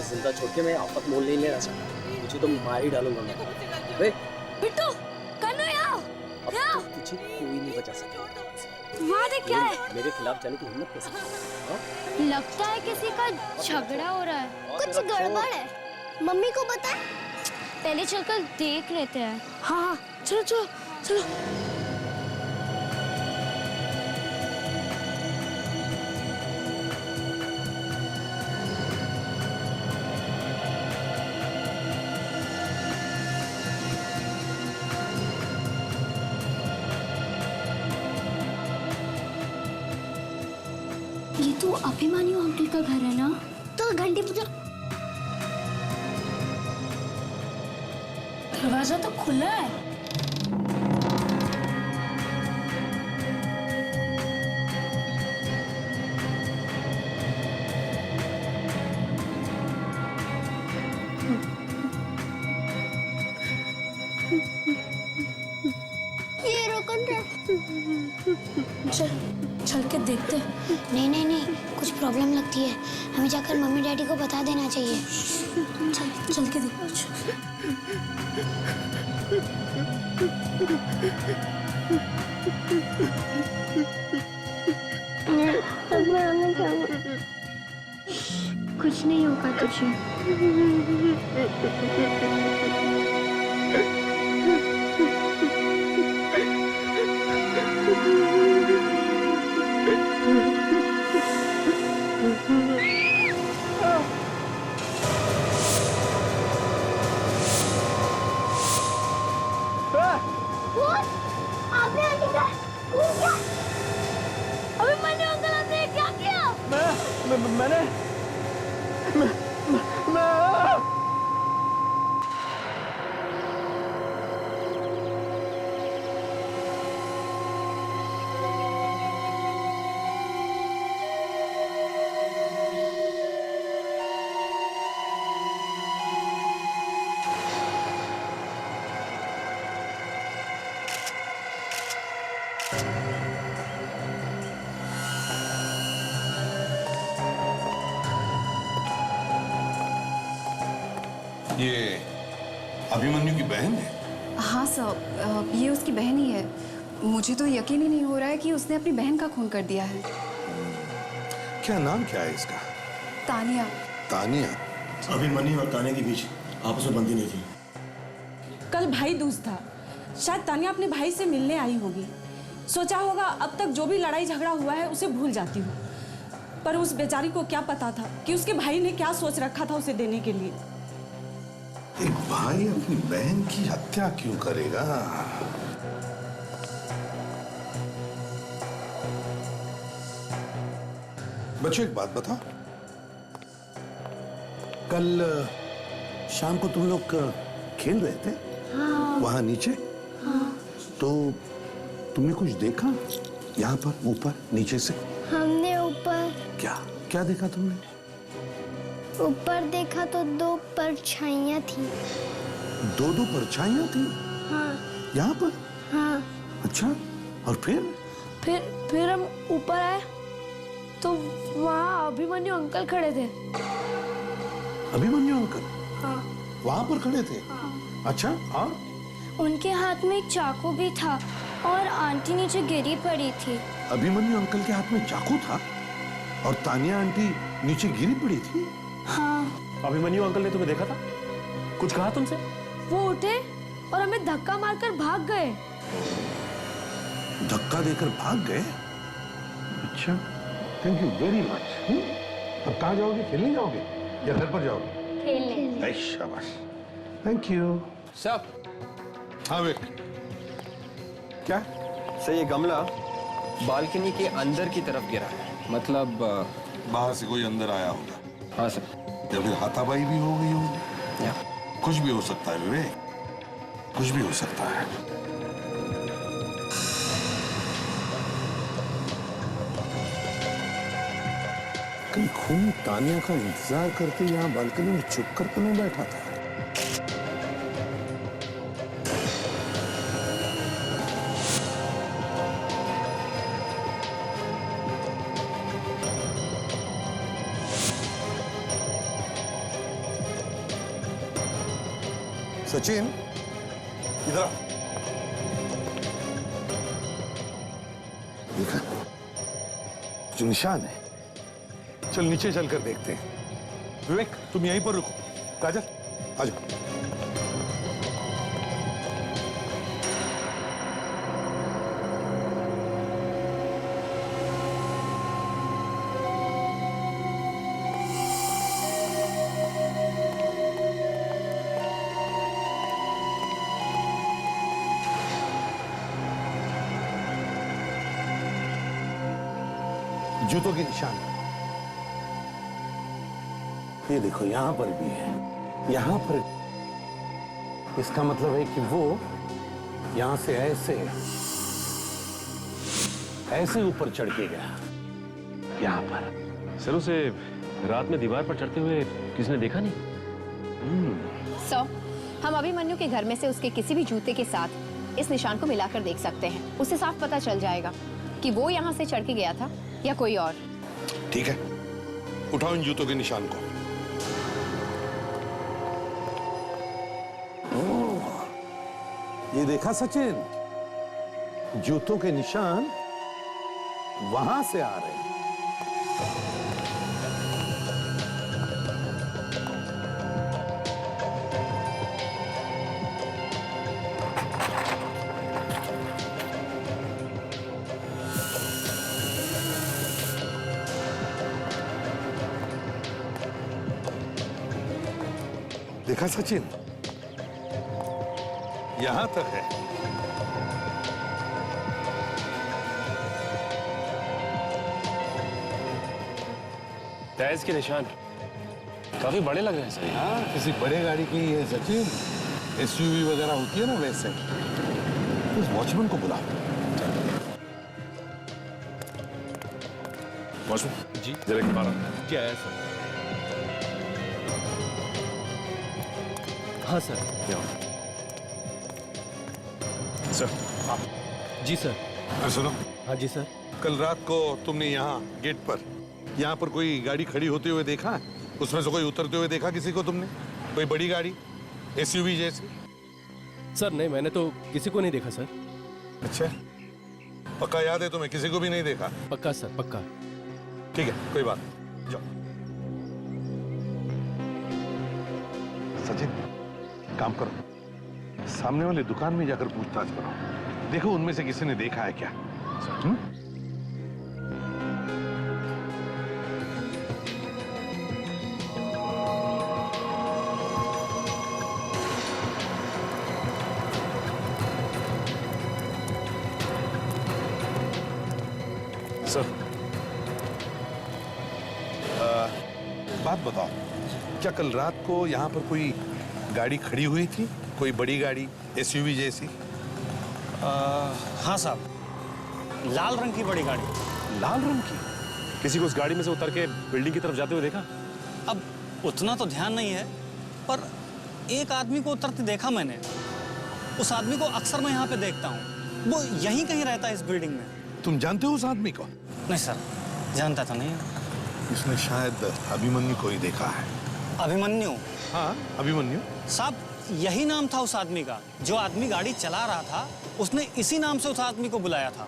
जिंदा छोड़ के मैं आफत मोल नहीं लेना चाहता। तुझे तो मार ही डालूंगा मैं। बिट्टू, कन्नू यहाँ। अब तुझे कोई नहीं बचा सकेगा। वहाँ देख क्या है? मेरे खिलाफ जाने की हिम्मत कैसे? लगता है किसी का झगड़ा हो रहा है। कुछ गड़बड़ है। मम्मी को बता। पहले चलकर देख लेते हैं। हाँ, चलो चलो चलो। ये तो अभिमान्यु अंकल का घर है ना? तो घंटी बजा। दरवाजा तो खुला है। ये रोकन रे। चल के देखते। नहीं नहीं नहीं, कुछ प्रॉब्लम लगती है। हमें जाकर मम्मी डैडी को बता देना चाहिए। चल के देखो। अब मैं आने जाऊंगा। कुछ नहीं होगा तुझे। आपने आंटी का खून किया। अभिमान्यु अंकल, आपने क्या किया? मैंने ये अभिमन्यु की बहन है? हाँ सर, ये उसकी बहन ही है। मुझे तो यकीन ही नहीं हो रहा है कि उसने अपनी बहन का खून कर दिया है। क्या नाम क्या है इसका? तानिया। तानिया? अभिमन्यु और तानिया के बीच आपस में बनती नहीं थी। कल भाई दूज था, शायद तानिया अपने भाई से मिलने आई होगी। सोचा होगा अब तक जो भी लड़ाई झगड़ा हुआ है उसे भूल जाती हूँ। पर उस बेचारी को क्या पता था कि उसके भाई ने क्या सोच रखा था उसे देने के लिए। एक भाई अपनी बहन की हत्या क्यों करेगा? बच्चों एक बात बताओ, कल शाम को तुम लोग खेल रहे थे? हाँ। वहां नीचे? हाँ। तो तुमने कुछ देखा यहाँ पर ऊपर नीचे से? हमने ऊपर क्या क्या देखा तुमने? ऊपर देखा तो दो परछाइयाँ थी। दो परछाइयाँ थी? हाँ। यहाँ पर? हाँ। अच्छा, और फिर हम ऊपर आए तो वहाँ अभिमन्यु अंकल खड़े थे। अभिमन्यु अंकल? हाँ। वहां पर खड़े थे? हाँ। अच्छा, और? उनके हाथ में एक चाकू भी था और आंटी नीचे गिरी पड़ी थी। अभिमन्यु अंकल के हाथ में चाकू था और तानिया आंटी नीचे गिरी पड़ी थी? हाँ। अभिमन्यु अंकल ने तुम्हें देखा था? कुछ कहा तुमसे? वो उठे और हमें धक्का मारकर भाग गए। धक्का देकर भाग गए? अच्छा, थैंक यू वेरी मच। अब कहाँ जाओगे? खेलने जाओगे या घर पर जाओगे? खेलने। शाबाश, थैंक यू। सब हाँ वे क्या? सर, ये गमला बालकनी के अंदर की तरफ गिरा है। मतलब बाहर से कोई अंदर आया होगा। हाँ सर। या फिर हाथापाई भी हो गई होगी। कुछ भी हो सकता है विवेक, कुछ भी हो सकता है। कहीं खून तानिया का इंतजार करते यहाँ बालकनी में चुप कर तो नहीं बैठा था? सचिन इधर आ। देखा जो निशान है, चल नीचे चलकर देखते हैं। विवेक तुम यहीं पर रुको, काजल आ जाओ। जूतों के निशान ये देखो, यहां पर भी है, यहां पर। इसका मतलब है कि वो यहां से ऐसे ऊपर चढ़ के गया, यहां पर। सर उसे रात में दीवार पर चढ़ते हुए किसी ने देखा नहीं? सो हम अभिमन्यु के घर में से उसके किसी भी जूते के साथ इस निशान को मिलाकर देख सकते हैं। उससे साफ पता चल जाएगा कि वो यहाँ से चढ़ के गया था या कोई और। ठीक है, उठाओ इन जूतों के निशान को। ये देखा सचिन, जूतों के निशान वहां से आ रहे हैं। देखा सचिन, यहां तक है। टायर्स के निशान काफी बड़े लग रहे हैं सर। हाँ, किसी बड़े गाड़ी की है सचिन, एसयूवी वगैरह होती है ना वैसे। उस वॉचमैन को बुलाओ। वॉचमैन जी, जरा के बाहर जी। आया सर। हाँ सर। क्या सर? जी सर। अरे सुनो। हाँ जी सर। कल रात को तुमने यहाँ गेट पर, यहाँ पर कोई गाड़ी खड़ी होते हुए देखा है? उसमें से कोई उतरते हुए देखा किसी को तुमने? कोई बड़ी गाड़ी, एसयूवी जैसी? सर नहीं, मैंने तो किसी को नहीं देखा सर। अच्छा, पक्का याद है तुम्हें? किसी को भी नहीं देखा? पक्का सर, पक्का। ठीक है, कोई बात नहीं, जाओ। सचिन काम करो, सामने वाले दुकान में जाकर पूछताछ करो, देखो उनमें से किसी ने देखा है क्या। सर बात बताओ, क्या कल रात को यहाँ पर कोई गाड़ी खड़ी हुई थी? कोई बड़ी गाड़ी, एसयूवी जैसी? हाँ साहब, लाल रंग की बड़ी गाड़ी। लाल रंग की? किसी को उस गाड़ी में से उतर के बिल्डिंग की तरफ जाते हुए देखा? अब उतना तो ध्यान नहीं है, पर एक आदमी को उतरते देखा मैंने। उस आदमी को अक्सर मैं यहाँ पे देखता हूँ, वो यहीं कहीं रहता है इस बिल्डिंग में। तुम जानते हो उस आदमी को? नहीं सर, जानता तो नहीं। इसने शायद अभिमन्यु को ही देखा है। अभिमन्यु? हाँ, अभिमन्यु। साहब, यही नाम था उस आदमी का। जो आदमी गाड़ी चला रहा था, उसने इसी नाम से उस आदमी को बुलाया था।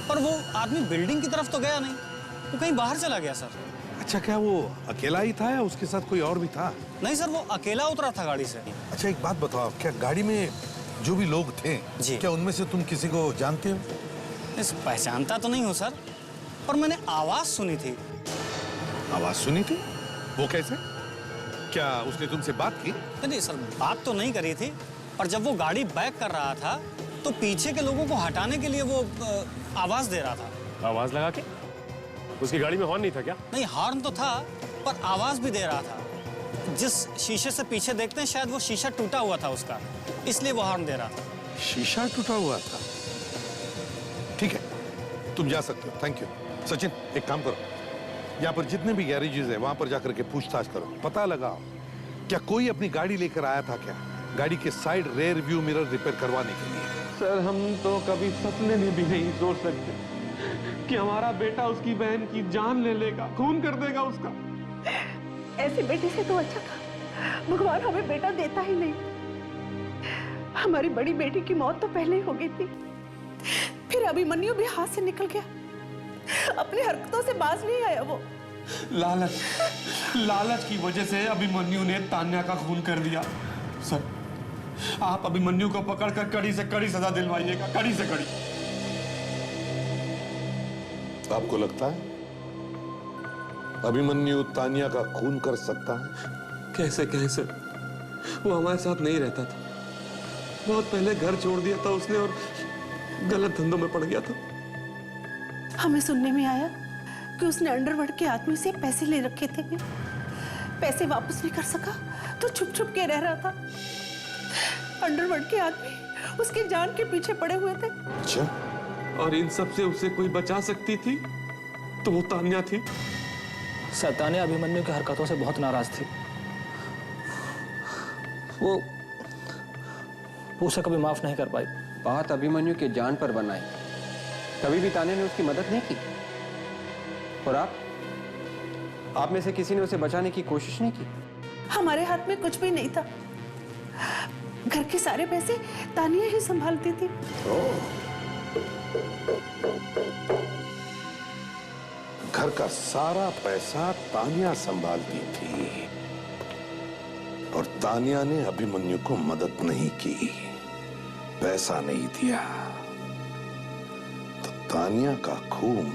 पर वो आदमी बिल्डिंग की तरफ तो गया नहीं, वो कहीं बाहर चला गया सर। अच्छा, क्या वो अकेला ही था या उसके साथ कोई और भी था? नहीं सर, वो अकेला उतरा था गाड़ी से। अच्छा, एक बात बताओ, क्या गाड़ी में जो भी लोग थे जी, क्या उनमें से तुम किसी को जानते हो? पहचानता तो नहीं हो सर, पर मैंने आवाज सुनी थी। आवाज सुनी थी? वो कैसे? क्या उसने तुमसे बात की? नहीं सर, बात तो नहीं करी थी, पर जब वो गाड़ी बैक कर रहा था तो पीछे के लोगों को हटाने के लिए वो आवाज दे रहा था। आवाज लगा के? उसकी गाड़ी में हॉर्न नहीं था क्या? नहीं, हॉर्न तो था, पर आवाज भी दे रहा था। जिस शीशे से पीछे देखते हैं, शायद वो शीशा टूटा हुआ था उसका, इसलिए वो हॉर्न दे रहा था। शीशा टूटा हुआ था? ठीक है, तुम जा सकते हो, थैंक यू। सचिन, एक काम करो, यहाँ पर जितने भी गैरेजेस है वहां पर जाकर के पूछताछ करो, पता लगाओ क्या कोई अपनी गाड़ी लेकर आया था क्या, गाड़ी के side rear view mirror repair करवाने के लिए। सर, हम तो कभी सपने में भी नहीं सोच सकते कि हमारा बेटा उसकी बहन की जान ले लेगा, खून कर देगा उसका। ऐसी बेटी से तो अच्छा था भगवान हमें बेटा देता ही नहीं। हमारी बड़ी बेटी की मौत तो पहले ही हो गई थी, फिर अभिमन्यु भी हाथ से निकल गया, अपनी हरकतों से बाज नहीं आया वो। लालच की वजह से अभिमन्यु ने तान्या का खून कर दिया। सर, आप अभिमन्यु को पकड़कर कड़ी से कड़ी सजा दिलवाइएगा, कड़ी से कड़ी। आपको लगता है अभिमन्यु तान्या का खून कर सकता है? कैसे कैसे? वो हमारे साथ नहीं रहता था, बहुत पहले घर छोड़ दिया था उसने और गलत धंधों में पड़ गया था। हमें सुनने में आया कि उसने अंडरवर्ल्ड के आदमी से पैसे ले रखे थे, पैसे वापस नहीं कर सका तो छुप छुप के रह रहा था। अंडरवर्ल्ड के आदमी उसकी जान के पीछे पड़े हुए थे। अच्छा, और इन सब से उसे कोई बचा सकती थी तो वो तान्या थी। तान्या अभिमन्यु की हरकतों से बहुत नाराज थी। वो उसे कभी माफ नहीं कर पाई। बात अभिमन्यु के जान पर बनाई, कभी भी तान्या ने उसकी मदद नहीं की। और आप में से किसी ने उसे बचाने की कोशिश नहीं की? हमारे हाथ में कुछ भी नहीं था, घर के सारे पैसे तानिया ही संभालती थी। घर का सारा पैसा तान्या संभालती थी और तान्या ने अभिमन्यु को मदद नहीं की, पैसा नहीं दिया, तो तान्या का खून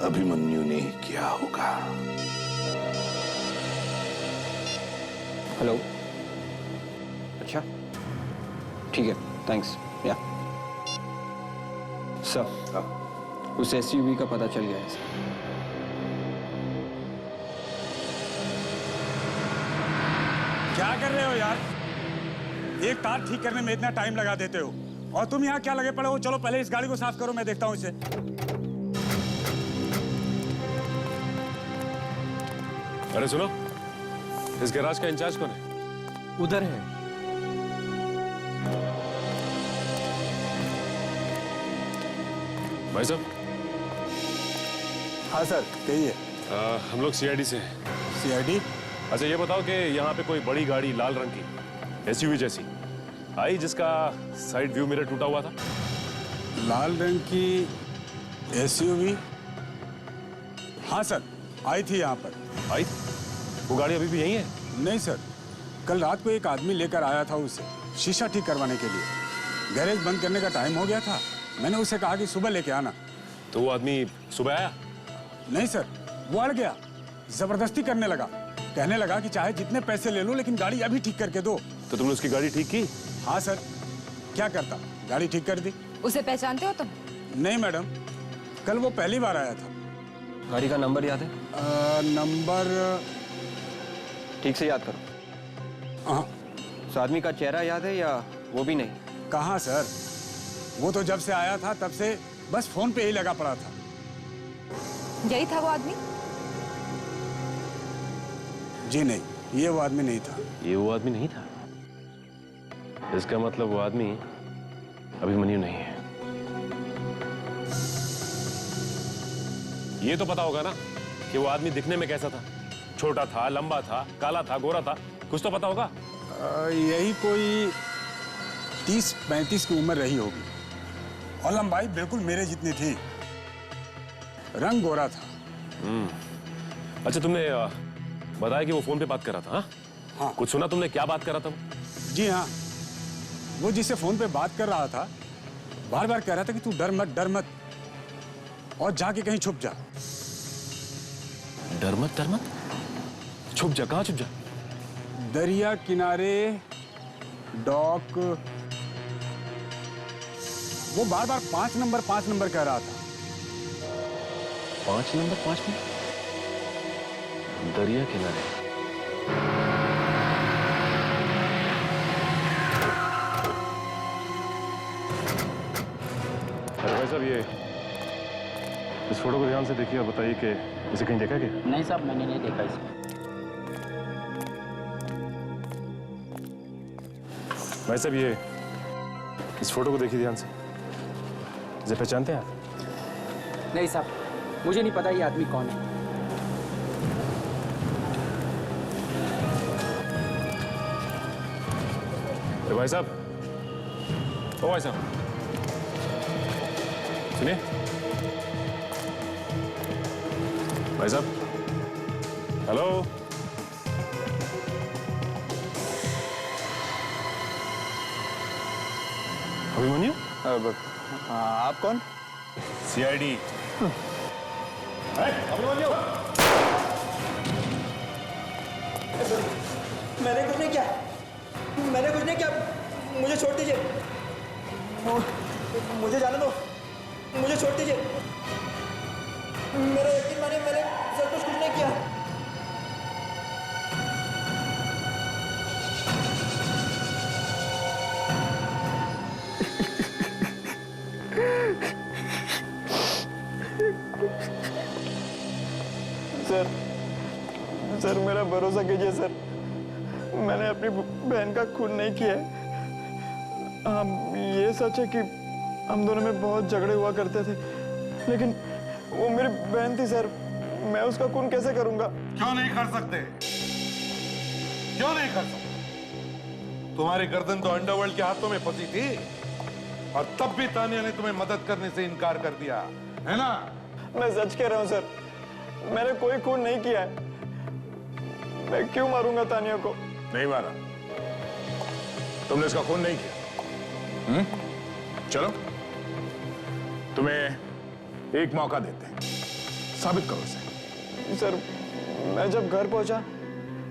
अभिमन्यु ने किया होगा। हेलो, अच्छा ठीक है, थैंक्स। या सर, उस एसयूवी का पता चल गया है। क्या कर रहे हो यार? एक तार ठीक करने में इतना टाइम लगा देते हो और तुम यहाँ क्या लगे पड़े हो? चलो पहले इस गाड़ी को साफ करो, मैं देखता हूँ इसे। अरे सुनो, इस गैराज का इंचार्ज कौन है? उधर है। भाई साहब। हाँ सर, कहिए। हम लोग सीआईडी से हैं। सीआईडी? अच्छा ये बताओ कि यहाँ पे कोई बड़ी गाड़ी लाल रंग की एसयूवी जैसी आई जिसका साइड व्यू मिरर टूटा हुआ था? लाल रंग की एसयूवी? हाँ सर, आई थी यहाँ पर। आई? वो गाड़ी अभी भी यहीं है? नहीं सर, कल रात को एक आदमी लेकर आया था उसे शीशा ठीक करवाने के लिए। गैरेज बंद करने का टाइम हो गया था, मैंने उसे कहा कि सुबह लेके आना। तो वो आदमी सुबह आया? नहीं सर, वो अड़ गया, जबरदस्ती करने लगा, कहने लगा कि चाहे जितने पैसे ले लो लेकिन गाड़ी अभी ठीक करके दो। तो तुमने उसकी गाड़ी ठीक की? हाँ सर, क्या करता, गाड़ी ठीक कर दी। उसे पहचानते हो तुम? नहीं मैडम, कल वो पहली बार आया था। गाड़ी का नंबर याद है? नंबर ठीक से याद करो। हाँ। उस आदमी का चेहरा याद है या वो भी नहीं? कहाँ सर, वो तो जब से आया था तब से बस फोन पे ही लगा पड़ा था। यही था वो आदमी? जी नहीं, ये वो आदमी नहीं था। ये वो आदमी नहीं था? इसका मतलब वो आदमी अभिमन्यु नहीं है। ये तो पता होगा ना कि वो आदमी दिखने में कैसा था? छोटा था, लंबा था, काला था, गोरा था, कुछ तो पता होगा। यही कोई 30-35 की उम्र रही होगी और लंबाई बिल्कुल मेरे जितनी थी, रंग गोरा था। अच्छा, तुमने बताया कि वो फोन पे बात कर रहा था? हाँ? हाँ। कुछ सुना तुमने, क्या बात कर रहा था वो? जी हाँ, वो जिससे फोन पे बात कर रहा था बार बार कह रहा था कि तू डर मत और जाके कहीं छुप जा। डर मत? छुप जा? कहाँ छुप जा? दरिया किनारे, डॉक। वो बार बार 5 नंबर कह रहा था। 5 नंबर? दरिया किनारे। अरे भाई साहब, ये इस फोटो को ध्यान से देखिए और बताइए कि इसे कहीं देखा क्या? नहीं साहब, मैंने नहीं देखा इसे। भाई साहब, ये इस फोटो को देखिए ध्यान से। इसे पहचानते हैं आप? नहीं साहब, मुझे नहीं पता ये आदमी कौन है। अरे भाई साहब, ओ भाई साहब, सुनिए भाई साहब, हेलो। अभिमन्यु? आप कौन? सीआईडी। अभिमन्यु, मैंने कुछ नहीं किया, मैंने कुछ नहीं किया, मुझे छोड़ दीजिए, मुझे जाने दो, मुझे छोड़ दीजिए, मेरा यकीन मानिए, मैंने सब कुछ नहीं किया। सर मेरा भरोसा कीजिए सर, मैंने अपनी बहन का खून नहीं किया है। ये सच है कि हम दोनों में बहुत झगड़े हुआ करते थे, लेकिन वो मेरी बहन थी सर, मैं उसका खून कैसे करूंगा? क्यों नहीं कर सकते? क्यों नहीं कर सकते? तुम्हारी गर्दन तो अंडरवर्ल्ड के हाथों में फंसी थी और तब भी तानिया ने तुम्हें मदद करने से इनकार कर दिया, है ना? मैं सच कह रहा हूं सर, मैंने कोई खून नहीं किया है। मैं क्यों मारूंगा तानिया को? नहीं मारा, तुमने इसका खून नहीं किया। चलो तुम्हें एक मौका देते हैं, साबित करो इसे। सर मैं जब घर पहुंचा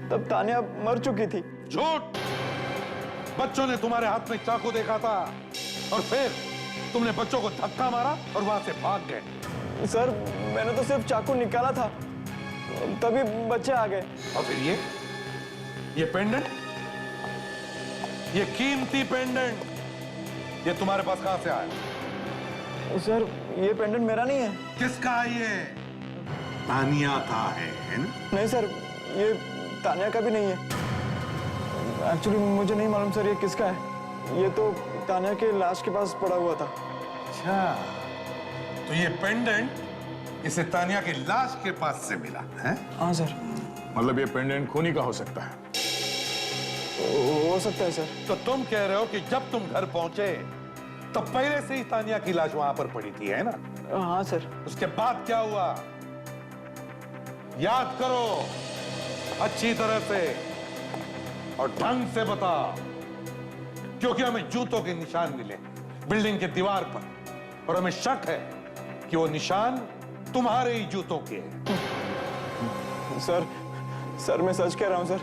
तब तानिया मर चुकी थी। झूठ! बच्चों ने तुम्हारे हाथ में चाकू देखा था और फिर तुमने बच्चों को धक्का मारा और वहां से भाग गए। सर मैंने तो सिर्फ चाकू निकाला था, तभी बच्चे आ गए। और फिर ये पेंडेंट, ये कीमती पेंडेंट, ये तुम्हारे पास कहां से आया? सर ये पेंडेंट मेरा नहीं है। किसका है ये? तानिया का है ना? नहीं सर, ये तानिया का भी नहीं है। एक्चुअली मुझे नहीं मालूम सर ये किसका है। ये तो तानिया के लाश के पास पड़ा हुआ था। अच्छा, तो ये पेंडेंट इसे तानिया की लाश के पास से मिला है? हाँ सर। मतलब ये पेंडेंट खूनी का हो सकता है? हो सकता है सर। तो तुम कह रहे हो कि जब तुम घर पहुंचे तब पहले से ही तानिया की लाश वहां पर पड़ी थी, है ना? हाँ सर। उसके बाद क्या हुआ? याद करो अच्छी तरह से और ढंग से बता, क्योंकि हमें जूतों के निशान मिले बिल्डिंग के दीवार पर और हमें शक है कि वो निशान तुम्हारे ही जूतों के हैं। सर मैं सच कह रहा हूं सर,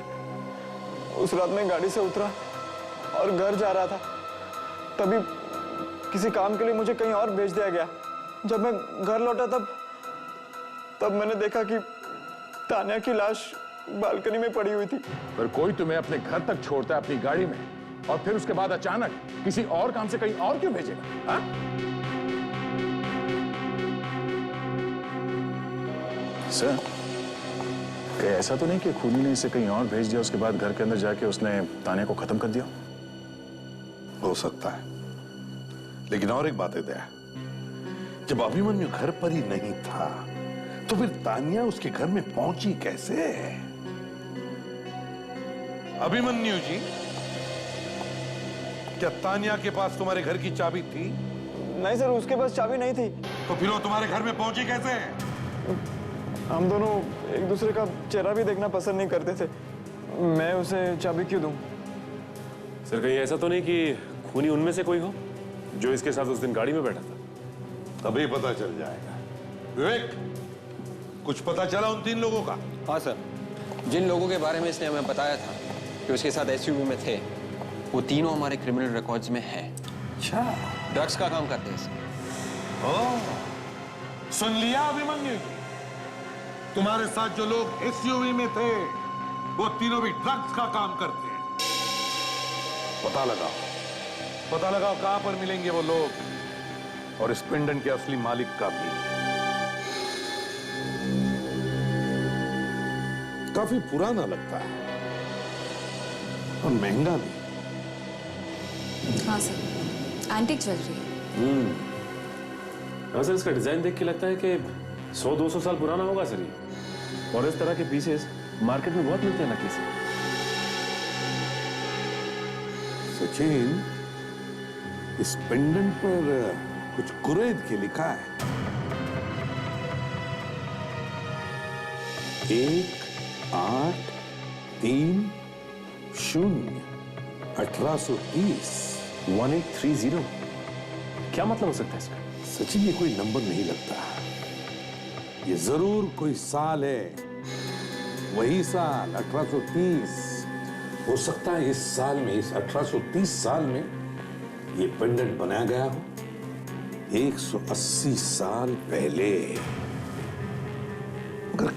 उस रात मैं गाड़ी से उतरा और घर जा रहा था, तभी किसी काम के लिए मुझे कहीं और भेज दिया गया। जब मैं घर लौटा तब मैंने देखा कि तानिया की लाश बालकनी में पड़ी हुई थी। पर कोई तुम्हें अपने घर तक छोड़ता है अपनी गाड़ी में और फिर उसके बाद अचानक किसी और काम से कहीं और क्यों भेजेगा? हाँ? सर, क्या ऐसा तो नहीं कि खूनी ने इसे कहीं और भेज दिया, उसके बाद घर के अंदर जाके उसने तानिया को खत्म कर दिया? हो सकता है, लेकिन और एक बात है दया, जब अभिमन्यु घर पर ही नहीं था तो फिर तानिया उसके घर में पहुंची कैसे? अभिमन्यु जी, क्या तानिया के पास तुम्हारे घर की चाबी थी? नहीं सर, उसके पास चाबी नहीं थी। तो फिर वो तुम्हारे घर में पहुंची कैसे? हम दोनों एक दूसरे का चेहरा भी देखना पसंद नहीं करते थे, मैं उसे चाबी क्यों दूं? सर कहीं ऐसा तो नहीं कि खूनी उनमें से कोई हो जो इसके साथ उस दिन गाड़ी में बैठा था? तभी पता चल जाएगा। विवेक, कुछ पता चला उन 3 लोगों का? हाँ सर, जिन लोगों के बारे में इसने हमें बताया था कि उसके साथ एसयूवी में थे, वो तीनों हमारे क्रिमिनल रिकॉर्ड्स में हैं। अच्छा, ड्रग्स का काम करते हैं सर। सुन लिया अभिमन्यु जी, तुम्हारे साथ जो लोग एसयूवी में थे वो तीनों भी ड्रग्स का काम करते हैं। पता लगाओ कहां पर मिलेंगे वो लोग और इस पेंडेंट के असली मालिक का भी। काफी पुराना लगता है और महंगा भी। हाँ सर, एंटीक ज्वेलरी। हाँ सर, इसका डिजाइन देख के लगता है कि 100-200 साल पुराना होगा सर ये। और इस तरह के पीसेस मार्केट में बहुत मिलते हैं नकली से। सचिन, इस पेंडेंट पर कुछ कुरैद के लिखा है। 1830 1830। क्या मतलब हो सकता है इसका? सचिन, ये कोई नंबर नहीं लगता, ये जरूर कोई साल है। वही साल 1830। हो सकता है इस साल में, इस 1830 साल में ये पेंडेंट बनाया गया हो 180 साल पहले। मगर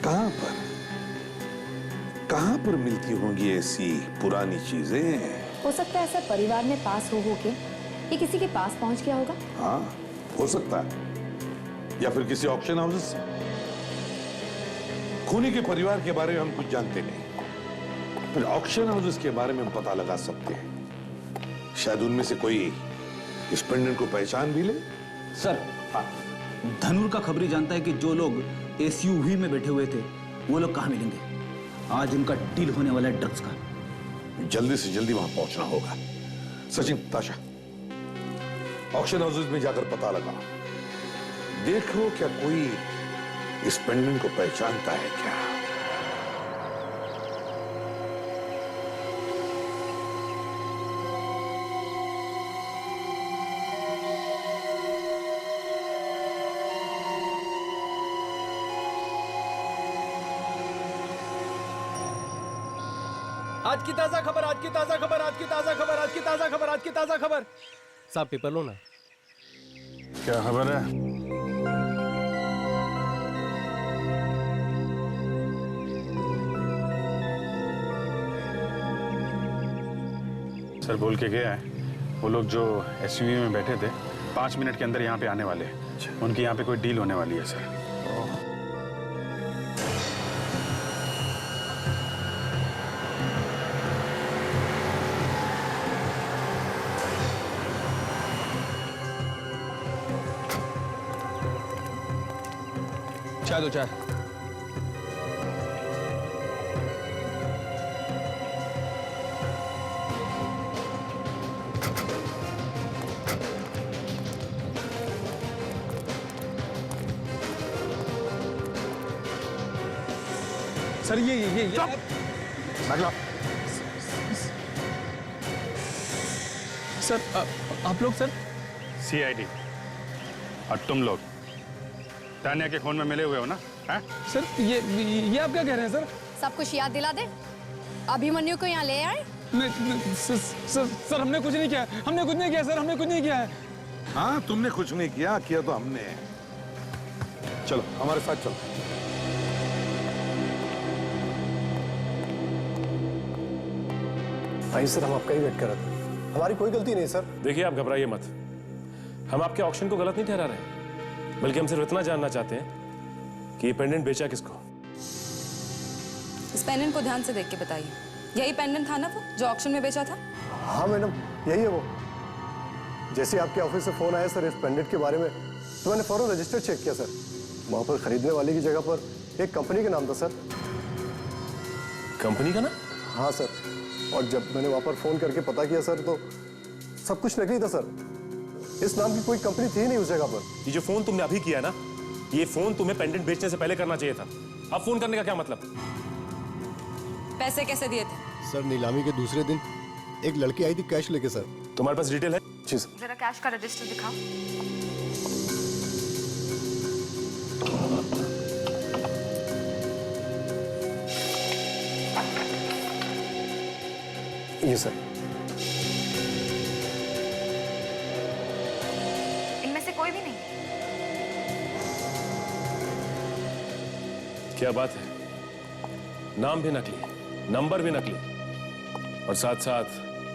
कहां पर मिलती होंगी ऐसी पुरानी चीजें? हो सकता है सर परिवार में पास हो के ये किसी के पास पहुंच गया होगा। हाँ, हो सकता है, या फिर किसी ऑक्शन हाउस से। खूनी के परिवार के बारे में हम कुछ जानते नहीं, फिर ऑक्शन हाउस के बारे में हम पता लगा सकते हैं। शायद उनमें से कोई इस पेंडेंट को पहचान भी ले। सर, धनुर का खबरी जानता है कि जो लोग एसयूवी में बैठे हुए थे वो लोग कहाँ मिलेंगे। आज उनका डील होने वाला है ड्रग्स का। जल्दी से जल्दी वहां पहुंचना होगा। सचिन, ताशा, ऑक्शन हाउस में जाकर पता लगा, देखो क्या कोई इस पेंडेंट को पहचानता है क्या। आज की ताजा खबर, आज की ताजा खबर, आज की ताजा खबर, आज की ताजा खबर, आज की ताजा खबर। साहब पेपर लो ना। क्या खबर है? सर बोल के गया है, वो लोग जो एसयूवी में बैठे थे 5 मिनट के अंदर यहाँ पे आने वाले हैं। उनकी यहाँ पे कोई डील होने वाली है सर। चाय दो, चाय। सर ये अगला। सर आप लोग सर सीआईडी और तुम लोग तानिया के खून में मिले हुए हो ना? सर ये आप क्या कह रहे हैं सर? सब कुछ याद दिला दे। अभिमन्यु को यहाँ ले आए? नहीं सर हमने कुछ नहीं किया, हमने कुछ नहीं किया सर, हमने कुछ नहीं किया है। हाँ, तुमने कुछ नहीं किया, किया तो हमने। चलो हमारे साथ चलो। भाई सर, हम आपका ही वेट कर रहे थे, हमारी कोई गलती नहीं सर। देखिए, आप घबराइए मत। हम आपके ऑक्शन को गलत नहीं ठहरा रहे, बल्कि हम सिर्फ इतना जानना चाहते हैं कि ये पेंडेंट बेचा किसको। इस पेंडेंट को ध्यान से देख के बताइए, यही पेंडेंट था ना वो जो ऑक्शन में बेचा था? हाँ मैडम, यही है वो। जैसे आपके ऑफिस से फोन आया सर इस पेंडेंट के बारे में, तो मैंने फौरन रजिस्टर चेक किया सर। वहाँ पर खरीदने वाले की जगह पर एक कंपनी का नाम था सर। कंपनी का नाम? हाँ सर, और जब मैंने वहाँ पर फोन करके पता किया सर, तो सब कुछ नकली था सर। इस नाम की कोई कंपनी थी नहीं उस जगह पर। ये जो फोन तुमने अभी किया ना, ये फोन तुम्हें पेंडेंट बेचने से पहले करना चाहिए था। अब फोन करने का क्या मतलब? पैसे कैसे दिए थे? सर नीलामी के दूसरे दिन एक लड़की आई थी कैश लेके सर। तुम्हारे पास डिटेल है? जी सर। जरा कैश का रजिस्टर दिखाओ। ये सर। इनमें से कोई भी नहीं? क्या बात है, नाम भी नकली, नंबर भी नकली, और साथ साथ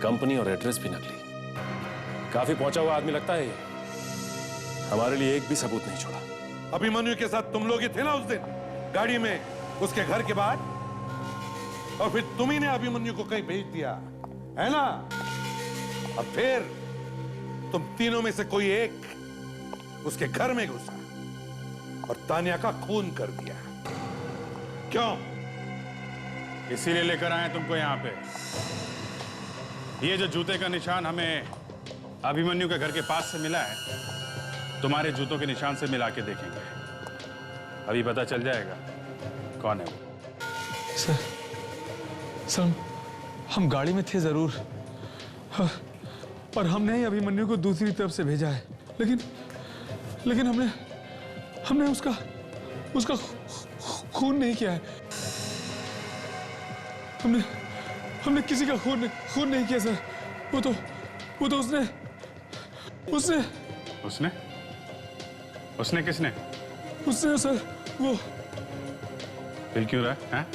कंपनी और एड्रेस भी नकली। काफी पहुंचा हुआ आदमी लगता है ये। हमारे लिए एक भी सबूत नहीं छोड़ा। अभिमन्यु के साथ तुम लोग ही थे ना उस दिन गाड़ी में, उसके घर के बाहर, और फिर तुम ही ने अभिमन्यु को कहीं भेज दिया है ना? और फिर तुम तीनों में से कोई एक उसके घर में घुसा और तानिया का खून कर दिया। क्यों? इसीलिए लेकर आए तुमको यहाँ पे। ये जो जूते का निशान हमें अभिमन्यु के घर के पास से मिला है, तुम्हारे जूतों के निशान से मिला के देखेंगे। अभी पता चल जाएगा कौन है वो। सर हम गाड़ी में थे जरूर, और हमने ही अभिमन्यु को दूसरी तरफ से भेजा है, लेकिन हमने उसका खून नहीं किया है। हमने किसी का खून नहीं किया सर। वो तो उसने किसने? उसने सर वो। फिर क्यों रहा है?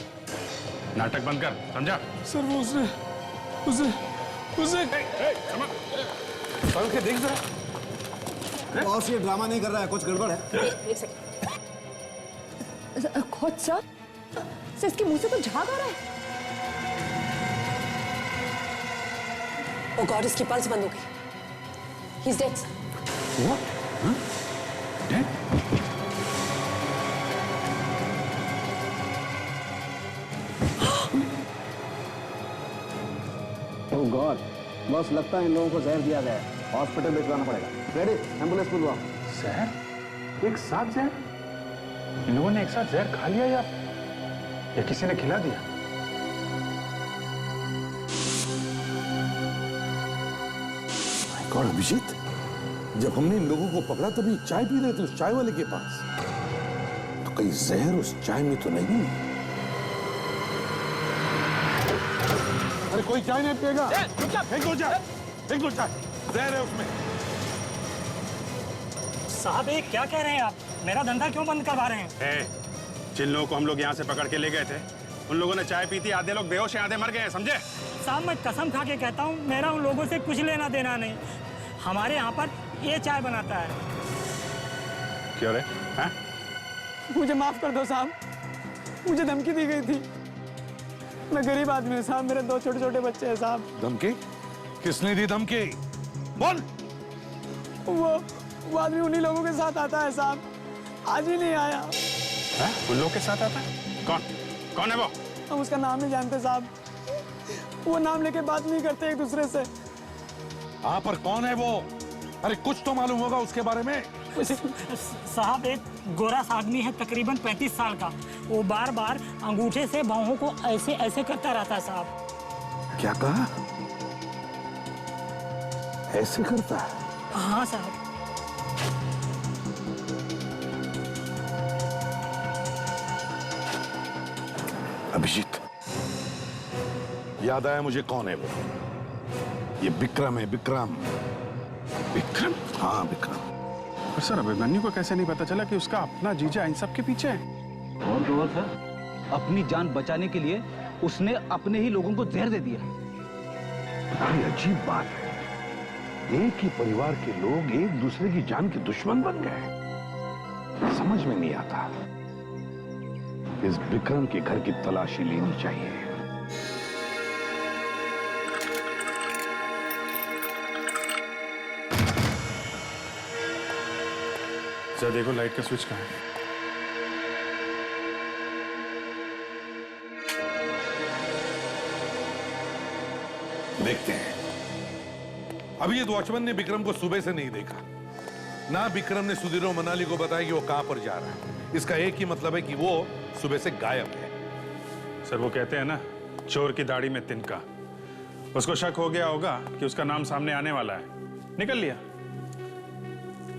नाटक बंद कर, समझा? सर वो उसने के देख जरा। बॉस ये ड्रामा नहीं कर रहा है, कुछ गड़बड़ है। एक सेकंड। खुद सर इसके मुंह से तो झाग आ रहा है। ओ गॉड, इसकी पल्स बंद हो गई। He is dead. What? Dead? Oh God, बस लगता है इन लोगों को जहर दिया गया है। हॉस्पिटल भिजवाना पड़ेगा। रेडी, एम्बुलेंस बुलवाओ। जहर? एक साथ जहर? इन लोगों ने एक साथ जहर खा लिया या किसी ने खिला दिया? माय गॉड अभिजीत, जब हमने इन लोगों को पकड़ा तभी चाय पी रहे थे उस चाय वाले के पास, तो कहीं जहर उस चाय में तो नहीं? अरे कोई चाय नहीं पिएगा? फेंक दो चाय, जहर है उसमें। साहब ये क्या कह रहे हैं आप? मेरा धंधा क्यों बंद करवा रहे हैं? जिन लोगों को हम लोग यहाँ से पकड़ के ले गए थे, उन लोगों ने चाय पी थी, आधे लोग बेहोश हैं, आधे मर गए हैं, समझे? साहब मैं कसम खा के कहता हूँ, मेरा उन लोगों से कुछ लेना देना नहीं। हमारे यहाँ पर ये चाय बनाता है। क्यों रे? हैं? मुझे माफ कर दो साहब, मुझे धमकी दी गई थी। मैं गरीब आदमी हूँ साहब, मेरे 2 छोटे बच्चे हैं साहब। धमकी? किसने दी धमकी? बोल। वो आदमी उन्हीं लोगों के साथ आता है साहब, आज ही नहीं आया। उन लोगों के साथ आता है? कौन है वो? हम उसका नाम नहीं जानते साहब, वो नाम लेके बात नहीं करते एक दूसरे से। हाँ पर कौन है वो? अरे कुछ तो मालूम होगा उसके बारे में। साहब एक गोरा सा आदमी है, तकरीबन 35 साल का। वो बार बार अंगूठे से बाहों को ऐसे ऐसे करता रहता है साहब। क्या कहा? ऐसे करता है? हाँ साहब। अभिजीत, याद आया मुझे कौन है वो। ये विक्रम है, विक्रम। हाँ विक्रम। पर सर अभिमन्यु को कैसे नहीं पता चला कि उसका अपना जीजा इन सब के पीछे है? और तो सर, अपनी जान बचाने के लिए उसने अपने ही लोगों को जहर दे दिया। बड़ी अजीब बात है, एक ही परिवार के लोग एक दूसरे की जान के दुश्मन बन गए। समझ में नहीं आता। इस विक्रम के घर की तलाशी लेनी चाहिए। सर देखो लाइट का स्विच कहाँ है? देखते हैं। अभी ये वॉचमैन ने विक्रम को सुबह से नहीं देखा, ना विक्रम ने सुधीर और मनाली को बताया कि वो कहां पर जा रहा है। इसका एक ही मतलब है कि वो सुबह से गायब है। सर वो कहते हैं ना, चोर की दाढ़ी में तिनका। उसको शक हो गया होगा कि उसका नाम सामने आने वाला है, निकल लिया।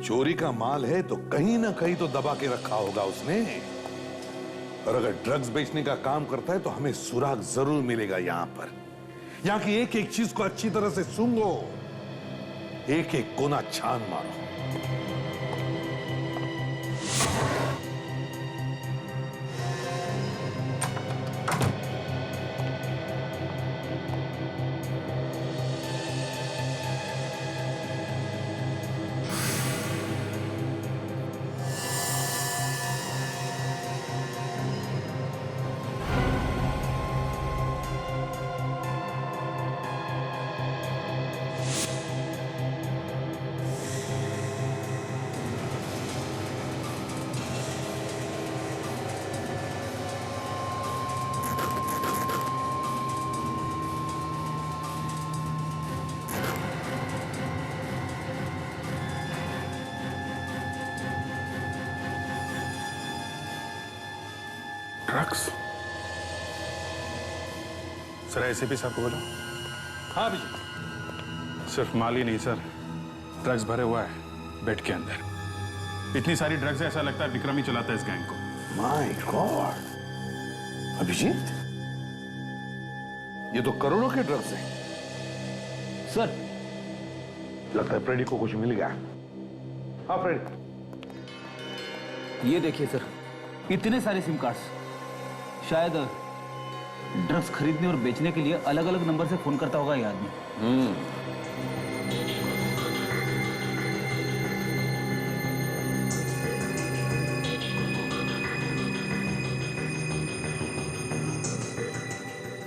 चोरी का माल है तो कहीं ना कहीं तो दबा के रखा होगा उसने। और अगर ड्रग्स बेचने का काम करता है तो हमें सुराग जरूर मिलेगा। यहां पर यहां की एक एक चीज को अच्छी तरह से सूंघो, एक एक कोना छान मारो। ड्रग्स? सर एसीपी साहब को बोला। हाँ अभिजीत। सिर्फ माल ही नहीं सर, ड्रग्स भरे हुआ है बेड के अंदर। इतनी सारी ड्रग्स है, ऐसा लगता है विक्रम ही चलाता है इस गैंग को। माय गॉड, अभिजीत, ये तो करोड़ों के ड्रग्स हैं। सर, लगता है फ्रेडी को कुछ मिल गया। हाँ फ्रेडी, ये देखिए सर, इतने सारे सिम कार्ड्स, शायद ड्रग्स खरीदने और बेचने के लिए अलग अलग नंबर से फोन करता होगा ये आदमी।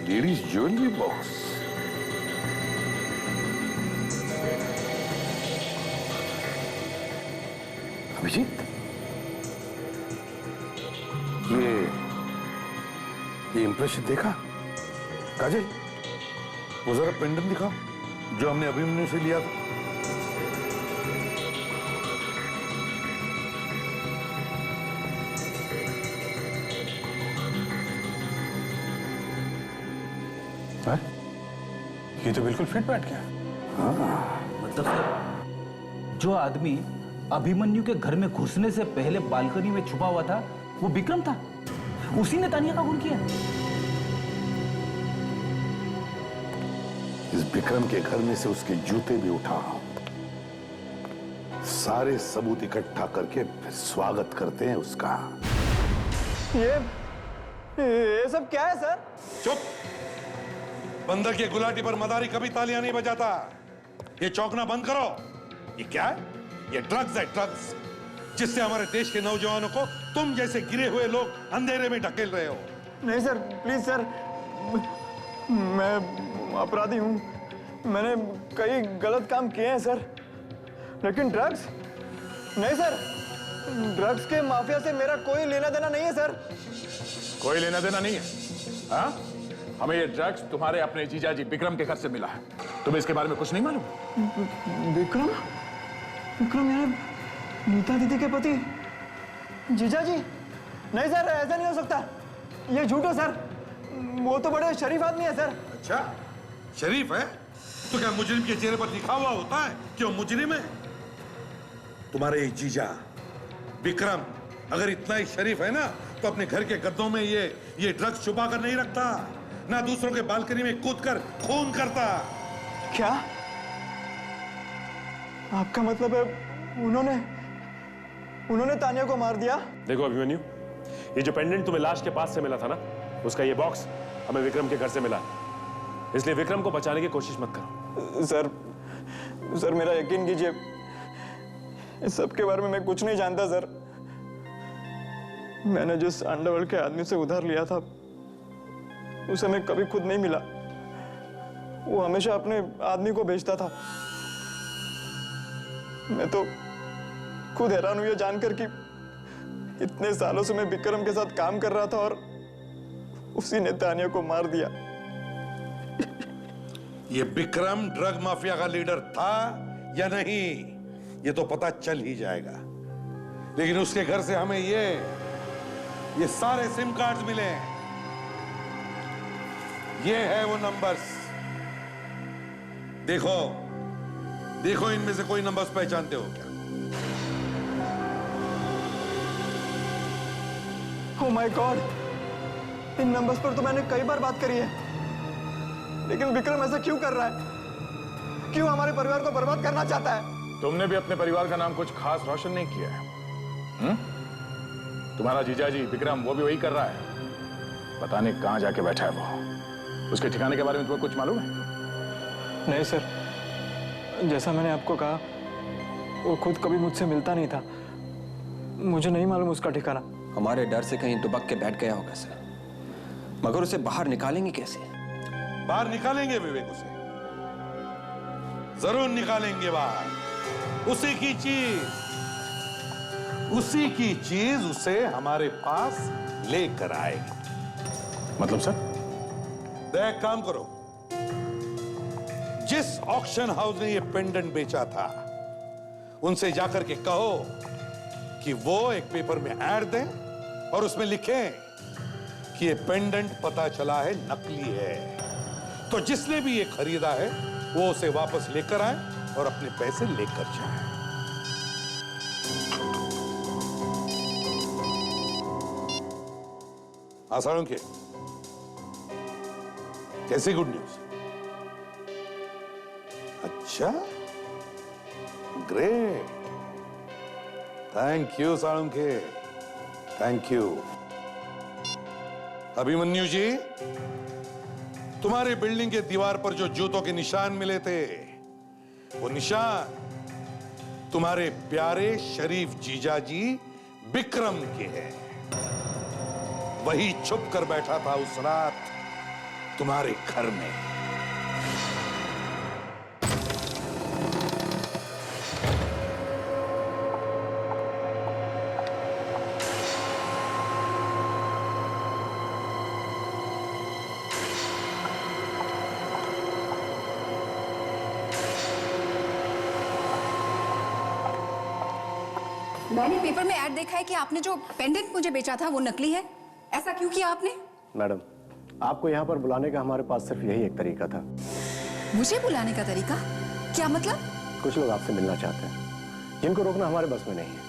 Ladies jewellery box. अभिजीत, ये इंप्रेशन देखा? काजल, वो जरा पेंडेंट दिखाओ जो हमने अभिमन्यु से लिया था। ये तो बिल्कुल फिट बैठ गया। मतलब सर, जो आदमी अभिमन्यु के घर में घुसने से पहले बालकनी में छुपा हुआ था, वो विक्रम था। उसी ने तानिया का खून किया। इस विक्रम के घर में से उसके जूते भी उठा, सारे सबूत इकट्ठा करके फिर स्वागत करते हैं उसका। ये सब क्या है सर? चुप! बंदर की गुलाटी पर मदारी कभी तालियां नहीं बजाता। ये चौंकना बंद करो। ये क्या है? ये ड्रग्स है, ड्रग्स, जिससे हमारे देश के नौजवानों को तुम जैसे गिरे हुए लोग अंधेरे में ढकेल रहे हो। नहीं सर, प्लीज सर, मैं अपराधी हूँ। मैंने कई गलत काम किए हैं सर, लेकिन ड्रग्स नहीं सर। ड्रग्स के माफिया से मेरा कोई लेना देना नहीं है सर। कोई लेना देना नहीं है? हाँ? हमें ये ड्रग्स तुम्हारे अपने जीजाजी विक्रम के घर से मिला है। तुम्हें इसके बारे में कुछ नहीं मालूम? विक्रम? विक्रम यार नीता दीदी के पति? जीजाजी? नहीं सर, ऐसा नहीं हो सकता। ये झूठ है सर। वो तो बड़े शरीफ आदमी है सर। अच्छा, शरीफ है? तो क्या मुजरिम के चेहरे पर लिखा हुआ होता है कि वो मुजरिम है? तुम्हारे जीजा विक्रम अगर इतना ही शरीफ है ना, तो अपने घर के गद्दों में ये ड्रग्स छुपा कर नहीं रखता, ना दूसरों के बालकनी में कूदकर खून करता। क्या आपका मतलब है उन्होंने तानिया को मार दिया? देखो अभिमन्यु, ये जो पेंडेंट तुम्हें लाश के पास से मिला था ना, उसका ये बॉक्स हमें विक्रम के घर से मिला, इसलिए विक्रम को बचाने की कोशिश मत करो। सर मेरा यकीन कीजिए, इस सब के बारे में मैं कुछ नहीं जानता सर। मैंने जिस अंडरवर्ल्ड के आदमी से उधार लिया था, उसे मैं कभी खुद नहीं मिला। वो हमेशा अपने आदमी को भेजता था। मैं तो खुद हैरान हुई जानकर कि इतने सालों से मैं विक्रम के साथ काम कर रहा था और उसी ने तानिया को मार दिया। ये विक्रम ड्रग माफिया का लीडर था या नहीं, ये तो पता चल ही जाएगा। लेकिन उसके घर से हमें ये सारे सिम कार्ड्स मिले हैं। ये है वो नंबर्स। देखो इनमें से कोई नंबर्स पहचानते हो क्या? Oh my God, in numbers पर तो मैंने कई बार बात करी है, लेकिन विक्रम ऐसा क्यों कर रहा है? क्यों हमारे परिवार को बर्बाद करना चाहता है? तुमने भी अपने परिवार का नाम कुछ खास रोशन नहीं किया है। तुम्हारा जीजाजी विक्रम वो भी वही कर रहा है। पता नहीं कहां जाके बैठा है वो। उसके ठिकाने के बारे में तुम्हें कुछ मालूम है? नहीं सर, जैसा मैंने आपको कहा, वो खुद कभी मुझसे मिलता नहीं था। मुझे नहीं मालूम उसका ठिकाना। हमारे डर से कहीं दुबक के बैठ गया होगा सर, मगर उसे बाहर निकालेंगे कैसे? बाहर निकालेंगे विवेक, उसे जरूर निकालेंगे बाहर। उसी की चीज उसे हमारे पास लेकर आएगी। मतलब सर? देख, काम करो, जिस ऑक्शन हाउस ने ये पेंडेंट बेचा था, उनसे जाकर के कहो कि वो एक पेपर में ऐड दें और उसमें लिखें कि ये पेंडेंट पता चला है नकली है। तो जिसने भी ये खरीदा है वो उसे वापस लेकर आए और अपने पैसे लेकर जाए। आसानों के कैसी गुड न्यूज? अच्छा, great, thank you Salunkhe, thank you. Abhimanyu ji, तुम्हारे बिल्डिंग के दीवार पर जो जूतों के निशान मिले थे, वो निशान तुम्हारे प्यारे शरीफ जीजाजी विक्रम के हैं। वही छुप कर बैठा था उस रात तुम्हारे घर में। मैंने पेपर में ऐड देखा है कि आपने जो पेंडेंट मुझे बेचा था वो नकली है। ऐसा क्यों किया आपने? मैडम, आपको यहाँ पर बुलाने का हमारे पास सिर्फ यही एक तरीका था। मुझे बुलाने का तरीका? क्या मतलब? कुछ लोग आपसे मिलना चाहते हैं, जिनको रोकना हमारे बस में नहीं है।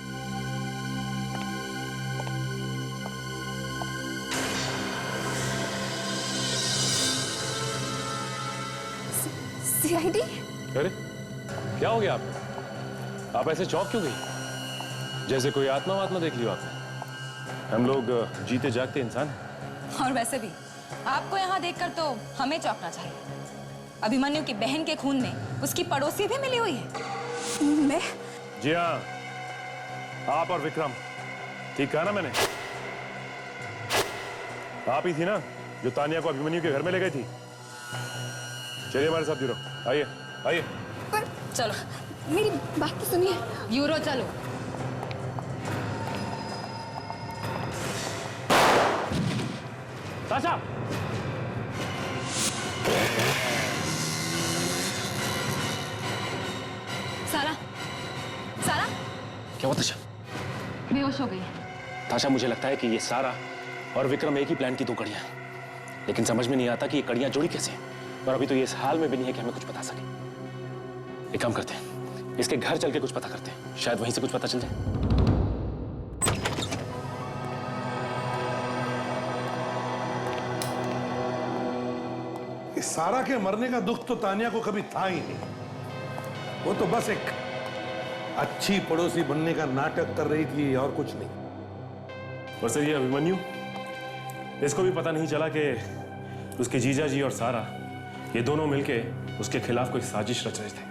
सीआईडी? अरे क्या हो गया आपको? आप ऐसे चौंक क्यों गई? जैसे कोई आत्मा देख लियो आपने। हम लोग जीते जागते इंसान हैं। और वैसे भी आपको यहाँ देखकर तो हमें चौंकना चाहिए। अभिमन्यु की बहन के खून में उसकी पड़ोसी भी मिली हुई है। मैं? जी हाँ, आप और विक्रम। ठीक कहा ना मैंने? आप ही थी ना जो तानिया को अभिमन्यु के घर में ले गई थी। चलिए हमारे साथ ब्यूरो, आइए आइए। पर चलो, मेरी बात तो सुनिए। ब्यूरो चलो। ताशा! सारा, सारा? क्या हुआ ताशा? बेहोश हो गई। ताशा, मुझे लगता है कि ये सारा और विक्रम एक ही प्लान की दो कड़ियां हैं, लेकिन समझ में नहीं आता कि ये कड़ियां जुड़ी कैसे हैं। और अभी तो ये इस हाल में भी नहीं है कि हमें कुछ बता सके। एक काम करते हैं, इसके घर चल के कुछ पता करते हैं, शायद वहीं से कुछ पता चल जाए। सारा के मरने का दुख तो तानिया को कभी था ही नहीं। वो तो बस एक अच्छी पड़ोसी बनने का नाटक कर रही थी और कुछ नहीं। और सर, ये अभिमन्यु, इसको भी पता नहीं चला कि उसके जीजा जी और सारा ये दोनों मिलके उसके खिलाफ कोई साजिश रच रहे थे।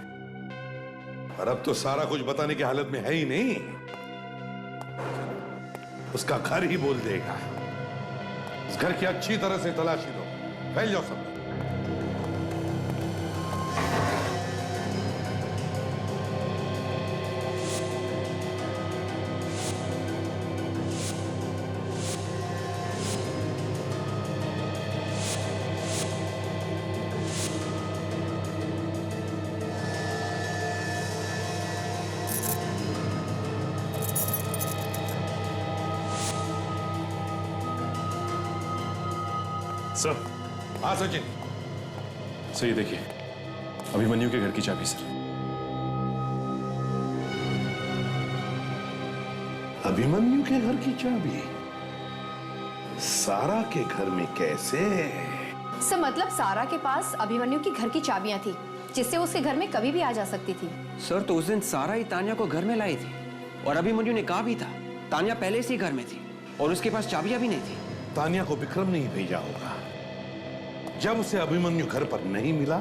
और अब तो सारा कुछ बताने की हालत में है ही नहीं। उसका घर ही बोल देगा। इस घर की अच्छी तरह से तलाशी दो। फैल जाओ सब। सर। हाँ सचिन। सर ये देखिए, अभिमन्यु के घर की चाबी सर। अभिमन्यु के घर की चाबी सारा के घर में कैसे? सर मतलब सारा के पास अभिमन्यु की घर की चाबियां थी, जिससे उसके घर में कभी भी आ जा सकती थी। सर तो उस दिन सारा ही तानिया को घर में लाई थी, और अभिमन्यु ने कहा भी था तानिया पहले से ही घर में थी और उसके पास चाबियां भी नहीं थी। तानिया को विक्रम ने ही भेजा होगा। जब उसे अभिमन्यु घर पर नहीं मिला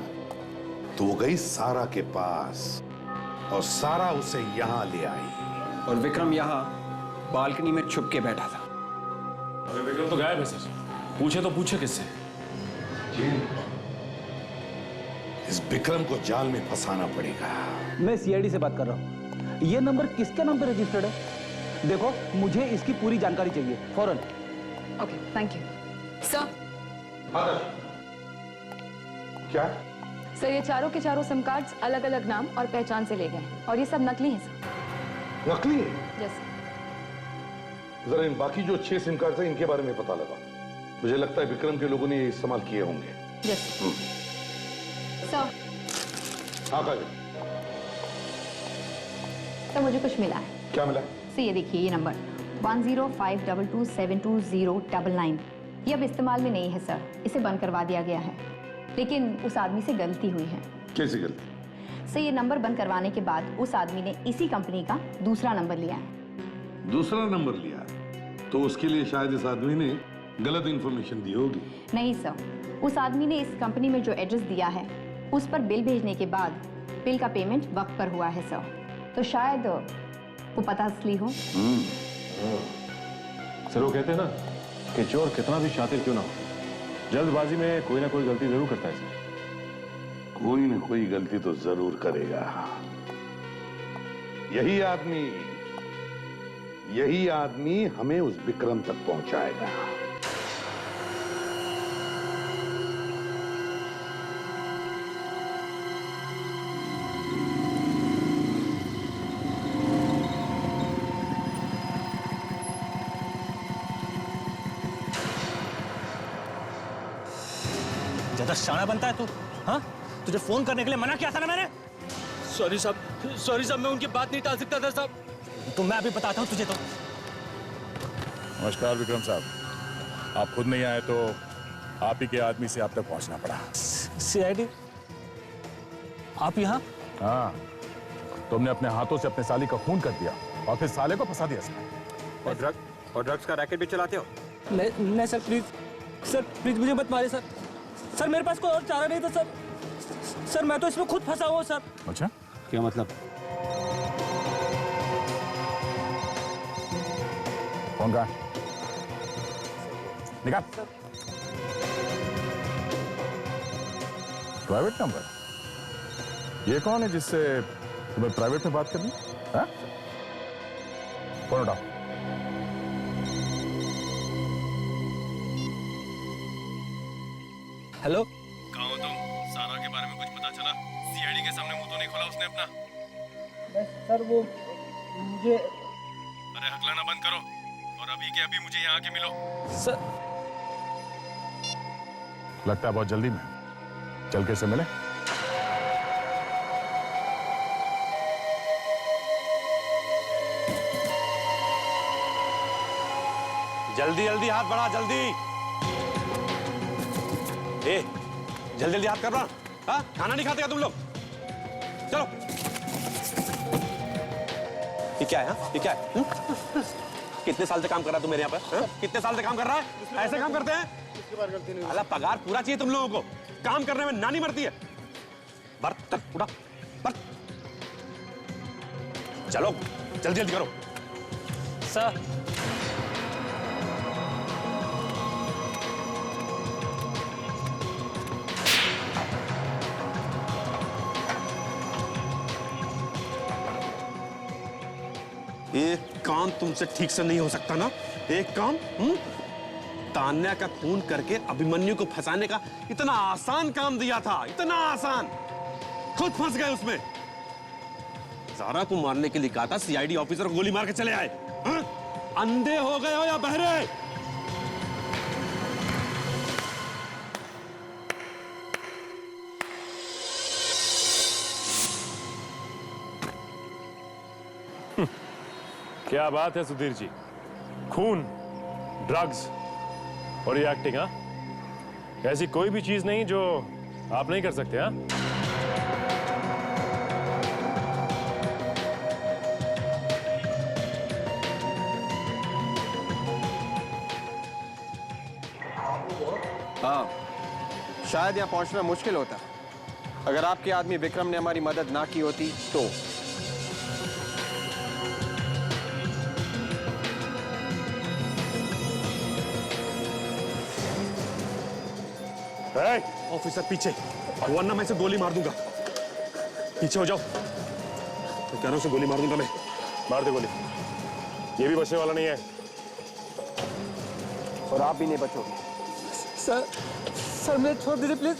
तो वो गई सारा के पास और सारा उसे यहां ले आई। और विक्रम यहां बालकनी में छुप के बैठा था। अरे विक्रम तो गायब है सर। पूछे तो पूछे किससे? इस विक्रम को जाल में फंसाना पड़ेगा। मैं सीआईडी से बात कर रहा हूं। ये नंबर किसके नाम पे रजिस्टर्ड है? देखो, मुझे इसकी पूरी जानकारी चाहिए फौरन। Okay, thank you sir. क्या? सर ये चारों के चारों सिम कार्ड्स अलग अलग नाम और पहचान से ले गए हैं और ये सब नकली हैं सर। नकली? यस। जरा इन बाकी जो 6 सिम कार्ड हैं इनके बारे में पता लगा। मुझे लगता है विक्रम के लोगों ने ये इस्तेमाल किए होंगे। सर हाँ काजल, तो मुझे कुछ मिला है। क्या मिला? ये देखिए, ये नंबर 1052227209 ये अब इस्तेमाल में नहीं है सर, इसे बंद करवा दिया गया है। लेकिन उस आदमी से गलती हुई है। कैसी गलती? सर ये नंबर बंद करवाने के बाद उस आदमी ने इसी कंपनी का दूसरा नंबर लिया है। दूसरा नंबर लिया? तो उसके लिए शायद इस आदमी ने गलत इंफॉर्मेशन दी होगी। नहीं सर, उस आदमी ने इस कंपनी में जो एड्रेस दिया है उस पर बिल भेजने के बाद बिल का पेमेंट वक्त पर हुआ है सर, तो शायद वो पता असली हो। सर वो कहते हैं ना कि चोर कितना भी शातिर क्यों ना हो, जल्दबाजी में कोई ना कोई गलती जरूर करता है सर। कोई ना कोई गलती तो जरूर करेगा। यही आदमी हमें उस विक्रम तक पहुंचाएगा। ज्यादा शाना बनता है तू, हाँ? तुझे फोन करने के लिए मना किया था ना मैंने। सॉरी साहब, मैं उनकी बात नहीं टाल सकता था साहब। तो मैं अभी बताता हूँ तुझे। तो नमस्कार विक्रम साहब, आप खुद नहीं आए तो आप ही के आदमी से आप तक पहुंचना पड़ा। CID आप यहाँ? हाँ, तुमने अपने हाथों से अपने साली का खून कर दिया और फिर साले को फंसा दिया इसमें। और ड्रग्स का रैकेट भी चलाते हो? नहीं सर, प्लीज मुझे मत मारिए सर। सर मेरे पास कोई और चारा नहीं था सर। सर मैं तो इसमें खुद फंसा हुआ सर। अच्छा, क्या मतलब? कौन कहा? निकाल। Private number? ये कौन है जिससे तुम्हें प्राइवेट में बात करनी? हाँ? फोन उठाओ। हेलो, कहाँ हो तुम? सारा के बारे में कुछ पता चला? CID के सामने मुंह तो नहीं खोला उसने अपना? सर वो मुझे। अरे हकलाना बंद करो और अभी के अभी मुझे यहाँ आके मिलो। सर लगता है बहुत जल्दी में, चल के से मिले। जल्दी जल्दी हाथ बढ़ा, जल्दी। जल्दी जल्दी हाथ कर रहा। हाँ, खाना नहीं खाते क्या तुम लोग? चलो। ये क्या है? ये क्या है? कितने साल से काम कर रहा है तू मेरे यहाँ पर? कितने साल से काम कर रहा है? ऐसे काम करते हैं? अल्लाह पगार पूरा चाहिए तुम लोगों को। काम करने में नानी मरती है। बर्तन उठा, चलो जल्दी जल्दी करो। सर एक काम तुमसे ठीक से नहीं हो सकता ना? एक काम तान्या का खून करके अभिमन्यु को फंसाने का इतना आसान काम दिया था, इतना आसान, खुद फंस गए उसमें। ज़ारा को मारने के लिए कहा था, CID ऑफिसर को गोली मार के चले आए। हाँ? अंधे हो गए हो या बहरे? क्या बात है सुधीर जी, खून, ड्रग्स और ये एक्टिंग, हाँ? ऐसी कोई भी चीज नहीं जो आप नहीं कर सकते, हाँ? हाँ, शायद यहाँ पहुंचना मुश्किल होता अगर आपके आदमी विक्रम ने हमारी मदद ना की होती तो। ऑफिसर पीछे, वरना मैं इसे गोली मार दूंगा। पीछे हो जाओ। मैं कह रहा हूं, उसे गोली मार दूंगा मैं। मार दे गोली, ये भी बचने वाला नहीं है। और आप भी नहीं बचोगे। सर मुझे छोड़ दीजिए प्लीज।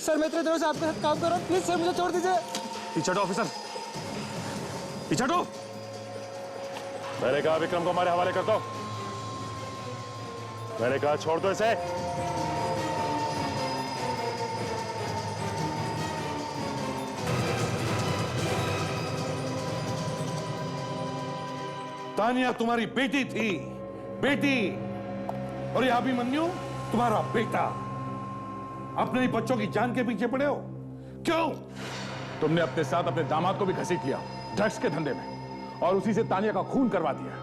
सर मैं इतने दिनों से आपके साथ काम कर रहा हूँ, प्लीज सर मुझे छोड़ दीजिए। पीछे हटो ऑफिसर, पीछे हटो। मैंने कहा विक्रम को हमारे हवाले कर दो। मैंने कहा छोड़ दो इसे। तानिया तुम्हारी बेटी थी, बेटी, और ये अभिमन्यु तुम्हारा बेटा। अपने ही बच्चों की जान के पीछे पड़े हो, क्यों? तुमने अपने साथ अपने दामाद को भी घसीट लिया ड्रग्स के धंधे में, और उसी से तानिया का खून करवा दिया।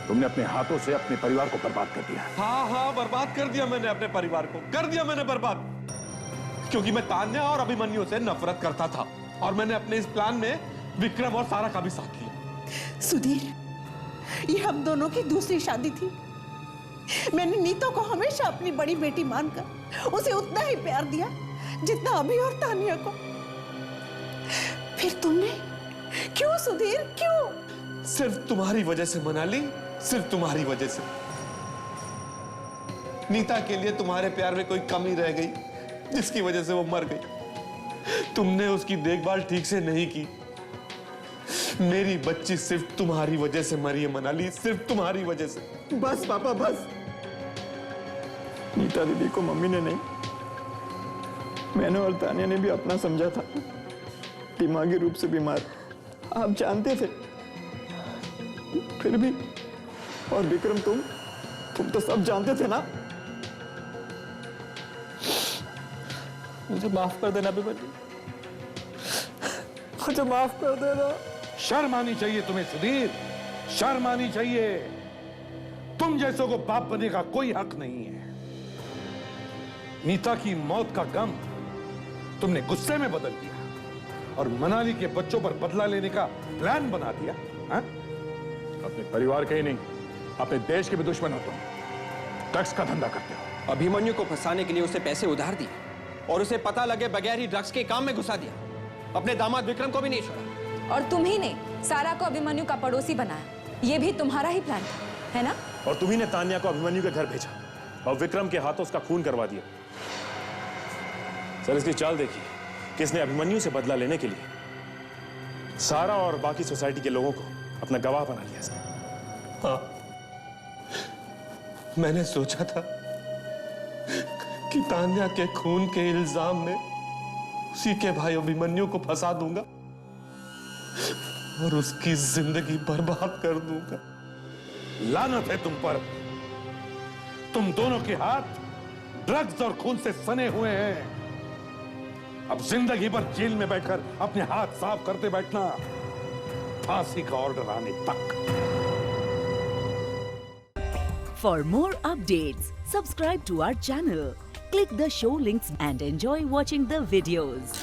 तुमने अपने हाथों से अपने परिवार को बर्बाद कर दिया। हाँ, बर्बाद कर दिया मैंने अपने परिवार को, कर दिया मैंने बर्बाद, क्योंकि मैं तान्या और अभिमन्यु से नफरत करता था, और मैंने अपने इस प्लान में विक्रम और सारा का भी साथ लिया। सुधीर, ये हम दोनों की दूसरी शादी थी। मैंने नीतू को हमेशा अपनी बड़ी बेटी मानकर उसे उतना ही प्यार दिया जितना अभी और तानिया को। फिर तुमने क्यों सुधीर, क्यों? सिर्फ तुम्हारी वजह से मनाली, सिर्फ तुम्हारी वजह से। नीता के लिए तुम्हारे प्यार में कोई कमी रह गई जिसकी वजह से वो मर गई। तुमने उसकी देखभाल ठीक से नहीं की। मेरी बच्ची सिर्फ तुम्हारी वजह से मरी है मनाली, सिर्फ तुम्हारी वजह से। बस पापा बस। नीता दीदी को मम्मी ने नहीं, मैंने और तानिया ने भी अपना समझा था। दिमागी रूप से बीमार, आप जानते थे, फिर भी। और विक्रम, तुम तो सब जानते थे ना। मुझे माफ कर देना अभिमन्यु, मुझे माफ कर देना। शर्म आनी चाहिए तुम्हें सुधीर, शर्म आनी चाहिए। तुम जैसों को बाप बनने का कोई हक नहीं है। नीता की मौत का गम तुमने गुस्से में बदल दिया और मनाली के बच्चों पर बदला लेने का प्लान बना दिया। हा? अपने परिवार के ही नहीं, अपने देश के भी दुश्मन हो तुम। ड्रग्स का धंधा करते हो। अभिमन्यु को फंसाने के लिए उसे पैसे उधार दिए और उसे पता लगे बगैर ही ड्रग्स के काम में घुसा दिया। अपने दामाद विक्रम को भी नहीं छोड़ा। और तुम ही ने सारा को अभिमन्यु का पड़ोसी बनाया। ये भी तुम्हारा ही प्लान था, है ना? और तुम्ही ने तान्या को अभिमन्यु के घर भेजा और विक्रम के हाथों उसका खून करवा दिया। सर, इसकी चाल देखिए, किसने अभिमन्यु से बदला लेने के लिए सारा और बाकी सोसाइटी के लोगों को अपना गवाह बना लिया सर। हाँ, मैंने सोचा था कि तान्या के खून के इल्जाम में उसी के भाई अभिमन्यु को फंसा दूंगा और उसकी जिंदगी बर्बाद कर दूंगा। लानत है तुम पर। तुम दोनों के हाथ ड्रग्स और खून से सने हुए हैं। अब जिंदगी भर जेल में बैठकर अपने हाथ साफ करते बैठना, फांसी का ऑर्डर आने तक। For more updates, subscribe to our channel, click the show links and enjoy watching the videos.